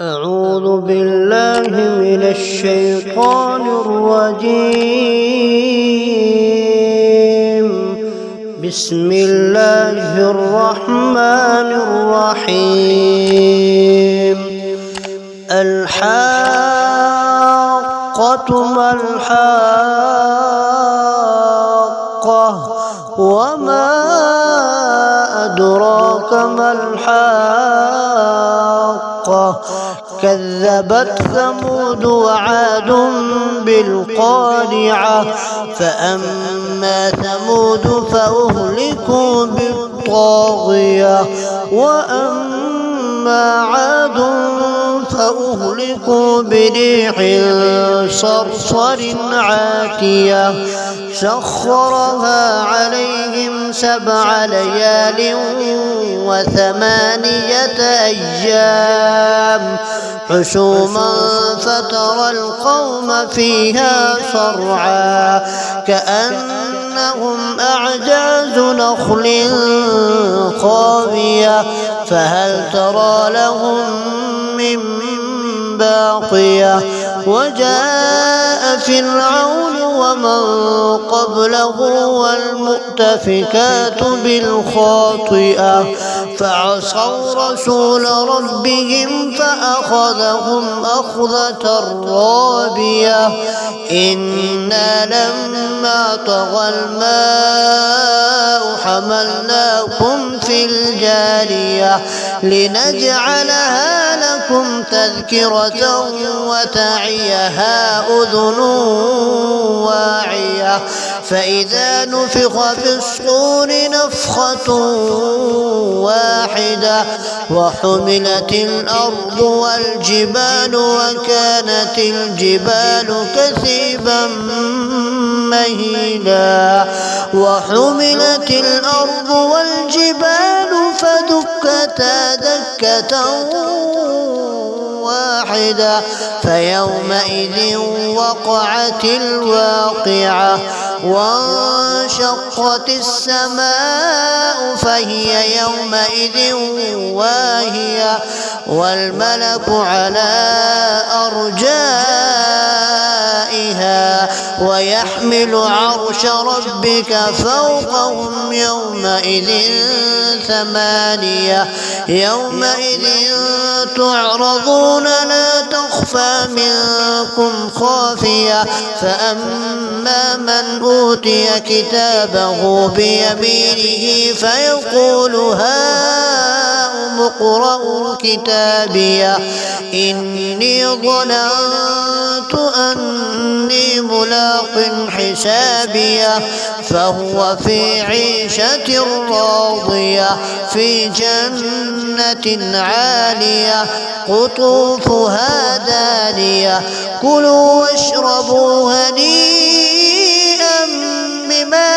أعوذ بالله من الشيطان الرجيم. بسم الله الرحمن الرحيم. الحاقة ما الحاقة وما أدراك ما الحاقة كذبت ثمود وعاد بالقارعة فأما ثمود فأهلكوا بالطاغية وأما عاد فأهلكوا بريح صرصر عاتية سخرها عليهم 7 ليال و8 أيام حسوما فترى القوم فيها صرعا كأنهم أعجاز نخل خاوية فهل ترى لهم من باقية وجاء فرعون ومن قبله والمؤتفكات بالخاطئة فعصوا رسول ربهم فأخذهم أخذة رابية إنا لما طغى الماء حملناكم في الجارية لنجعلها لكم تذكرة وتعيها أذن واعية فإذا نفخ في الصور نفخة واحدة وحملت الأرض والجبال وكانت الجبال كثيبا مهيلا وحملت الأرض والجبال فدكتا دكة واحدة فيومئذ وقعت الواقعة وانشقت السماء فهي يومئذ واهية والملك على أرجائها ويحمل عرش ربك فوقهم يومئذ 8 يومئذ تعرضون لا تخفى منكم خافية فأما من أوتي كتابه بيمينه فيقول هاؤم اقرءوا كتابيه إني ظننت أني ملاق حسابيه فهو في عيشة راضية في جنة عالية قطوفها دانية كلوا واشربوا هنيئا بما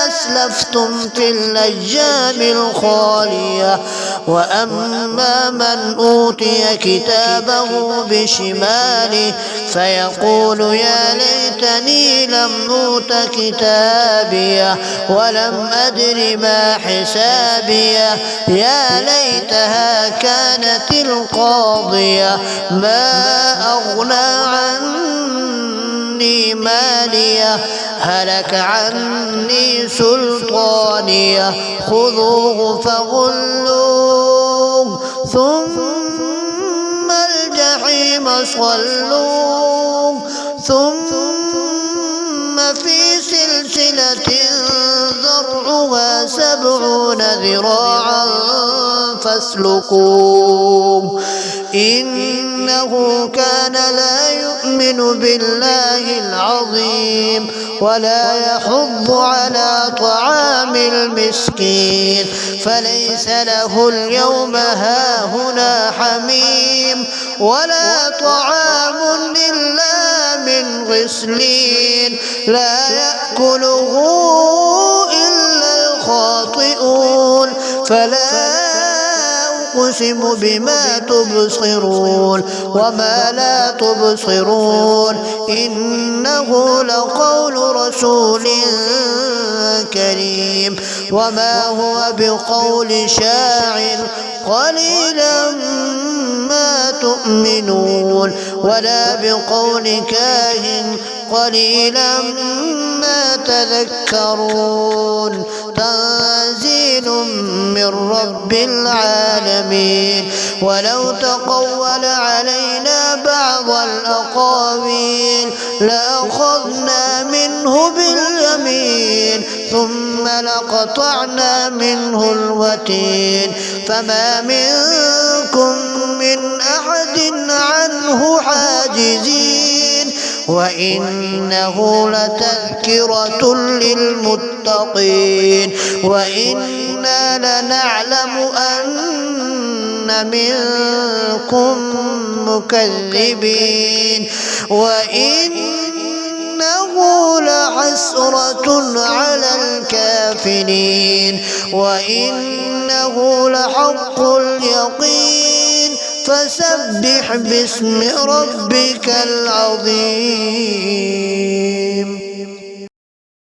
أسلفتم في الأيام الخالية وأما من أوتي كتابه بشماله فيقول يا ليتني لم أوت كتابيه ولم أدر ما حسابيه يا ليتها كانت القاضية ما أغنى عني ماليه هلك عني سلطانيه خذوه فغلوه ثم الجحيم صلوه ثم في سلسلة ذرعها 70 ذراعا فاسلكوه إنه كان لا يؤمن بالله العظيم ولا يحض على طعام المسكين فليس له اليوم هاهنا حميم ولا طعام إلا من غسلين لا يأكله إلا الخاطئون فلا أقسم بما تبصرون وما لا تبصرون إنه لقول رسول كريم وما هو بقول شاعر قليلا ما تؤمنون ولا بقول كاهن قليلا ما تذكرون تنزيل من رب العالمين ولو تقول علينا بعض الأقاويل لأخذنا منه باليمين ثم لقطعنا منه الوتين فما منكم من أحد عنه حاجزين وإنه لتذكرة للمتقين وإنا لنعلم أن منكم مكذبين وإنه لحسرة على الكافرين وإنه لحق اليقين فسبح باسم ربك العظيم.